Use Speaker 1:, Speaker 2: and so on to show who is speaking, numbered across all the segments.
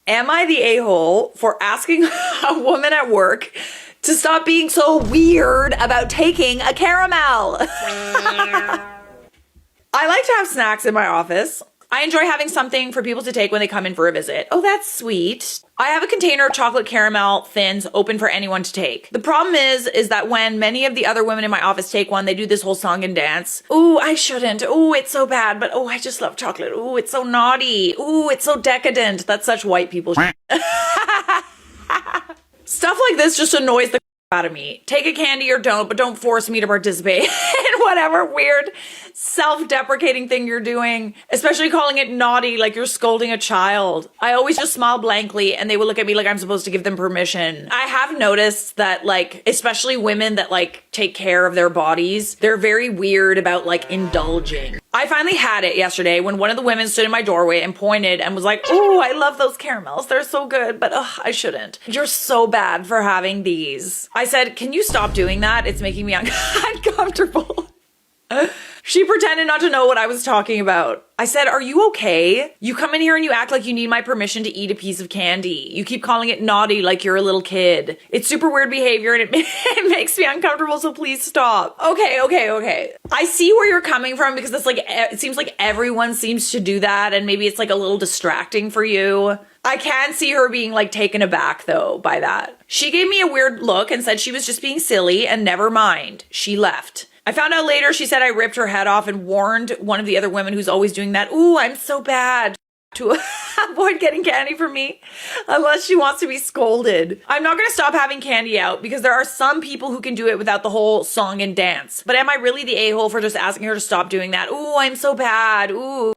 Speaker 1: Am I the a-hole for asking a woman at work to stop being so weird about taking a caramel? I like to have snacks in my office. I enjoy having something for people to take when they come in for a visit. Oh, that's sweet. I have a container of chocolate caramel thins open for anyone to take. The problem is that when many of the other women in my office take one, they do this whole song and dance. Ooh, I shouldn't. Ooh, it's so bad, but oh, I just love chocolate. Ooh, it's so naughty. Ooh, it's so decadent. That's such white people shit. Stuff like this just annoys the out of me. Take a candy or don't, but don't force me to participate in whatever weird self-deprecating thing you're doing, especially calling it naughty like you're scolding a child. I always just smile blankly and they will look at me like I'm supposed to give them permission. I have noticed that, like, especially women that like take care of their bodies, they're very weird about like indulging. I finally had it yesterday when one of the women stood in my doorway and pointed and was like, "Oh, I love those caramels. They're so good, but I shouldn't. You're so bad for having these." I said, "Can you stop doing that? It's making me uncomfortable." She pretended not to know what I was talking about. I said, "Are you okay? You come in here and you act like you need my permission to eat a piece of candy. You keep calling it naughty like you're a little kid. It's super weird behavior and it makes me uncomfortable, so please stop." Okay. I see where you're coming from because it's like, it seems like everyone seems to do that and maybe it's like a little distracting for you. I can see her being like taken aback though by that. She gave me a weird look and said she was just being silly and never mind. She left. I found out later she said I ripped her head off and warned one of the other women who's always doing that, "Ooh, I'm so bad," to avoid getting candy from me unless she wants to be scolded. I'm not gonna stop having candy out because there are some people who can do it without the whole song and dance. But am I really the a-hole for just asking her to stop doing that? "Ooh, I'm so bad. Ooh."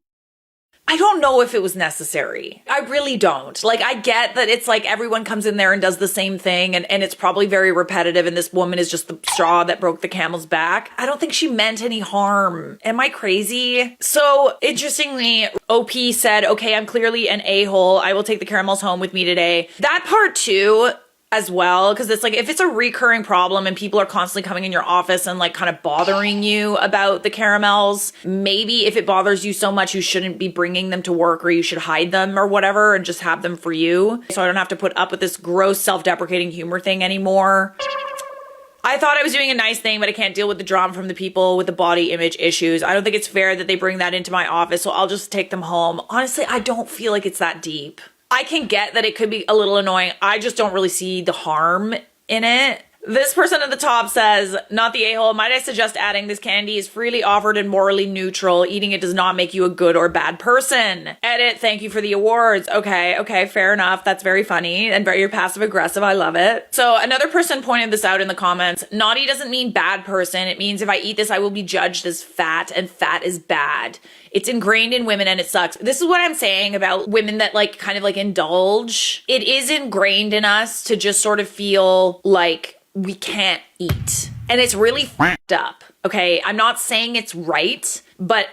Speaker 1: I don't know if it was necessary. I really don't. Like, I get that it's like everyone comes in there and does the same thing and it's probably very repetitive and this woman is just the straw that broke the camel's back. I don't think she meant any harm. Am I crazy? So, interestingly, OP said, "Okay, I'm clearly an a-hole. I will take the caramels home with me today." That part too, as well, because it's like if it's a recurring problem and people are constantly coming in your office and like kind of bothering you about the caramels, maybe if it bothers you so much you shouldn't be bringing them to work or you should hide them or whatever and just have them for you so I don't have to put up with this gross self-deprecating humor thing anymore. I thought I was doing a nice thing, but I can't deal with the drama from the people with the body image issues. I don't think it's fair that they bring that into my office, so I'll just take them home. Honestly, I don't feel like it's that deep. I can get that it could be a little annoying. I just don't really see the harm in it. This person at the top says, "Not the a-hole. Might I suggest adding this candy is freely offered and morally neutral. Eating it does not make you a good or bad person." Edit, "Thank you for the awards." Okay, fair enough. That's very funny and very passive aggressive. I love it. So another person pointed this out in the comments. "Naughty doesn't mean bad person. It means if I eat this, I will be judged as fat and fat is bad. It's ingrained in women and it sucks." This is what I'm saying about women that like kind of like indulge. It is ingrained in us to just sort of feel like we can't eat. And it's really fucked up. Okay, I'm not saying it's right, but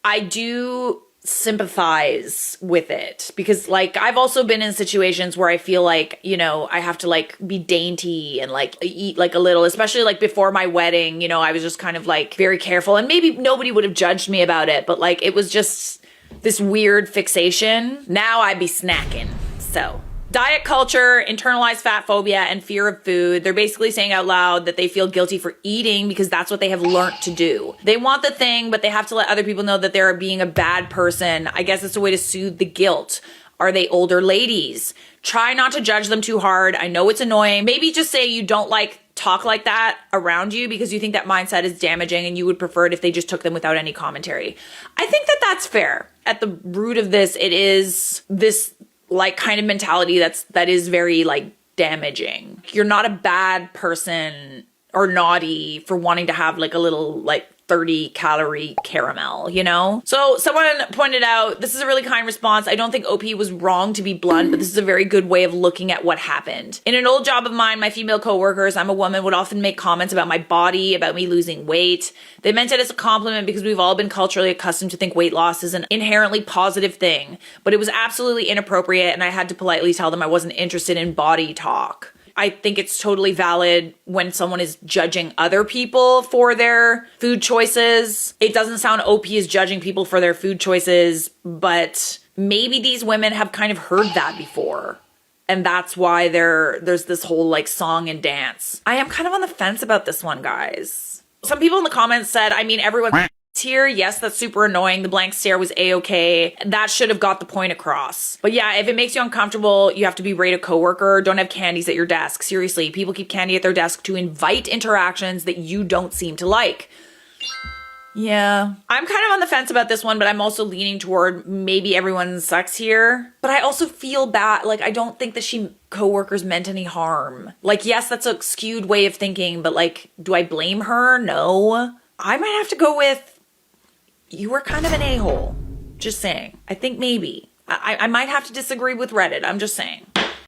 Speaker 1: I do sympathize with it because like I've also been in situations where I feel like, you know, I have to like be dainty and like eat like a little, especially like before my wedding, you know, I was just kind of like very careful and maybe nobody would have judged me about it, but like it was just this weird fixation. Now I'd be snacking. So diet culture, internalized fat phobia, and fear of food. They're basically saying out loud that they feel guilty for eating because that's what they have learned to do. They want the thing, but they have to let other people know that they're being a bad person. I guess it's a way to soothe the guilt. Are they older ladies? Try not to judge them too hard. I know it's annoying. Maybe just say you don't like talk like that around you because you think that mindset is damaging and you would prefer it if they just took them without any commentary. I think that that's fair. At the root of this, it is this like kind of mentality that is very like damaging. You're not a bad person or naughty for wanting to have like a little like 30-calorie caramel, you know? So someone pointed out, this is a really kind response. I don't think OP was wrong to be blunt, but this is a very good way of looking at what happened. In an old job of mine, my female coworkers, I'm a woman, would often make comments about my body, about me losing weight. They meant it as a compliment because we've all been culturally accustomed to think weight loss is an inherently positive thing, but it was absolutely inappropriate and I had to politely tell them I wasn't interested in body talk. I think it's totally valid when someone is judging other people for their food choices. It doesn't sound OP as judging people for their food choices, but maybe these women have kind of heard that before. And that's why there's this whole like song and dance. I am kind of on the fence about this one, guys. Some people in the comments said, I mean, everyone here. Yes, that's super annoying. The blank stare was a-okay. That should have got the point across. But yeah, if it makes you uncomfortable, you have to berate a coworker. Don't have candies at your desk. Seriously, people keep candy at their desk to invite interactions that you don't seem to like. Yeah, I'm kind of on the fence about this one, but I'm also leaning toward maybe everyone sucks here. But I also feel bad. Like, I don't think that coworkers meant any harm. Like, yes, that's a skewed way of thinking, but like, do I blame her? No. I might have to go with, you were kind of an a-hole. Just saying. I think maybe. I might have to disagree with Reddit. I'm just saying.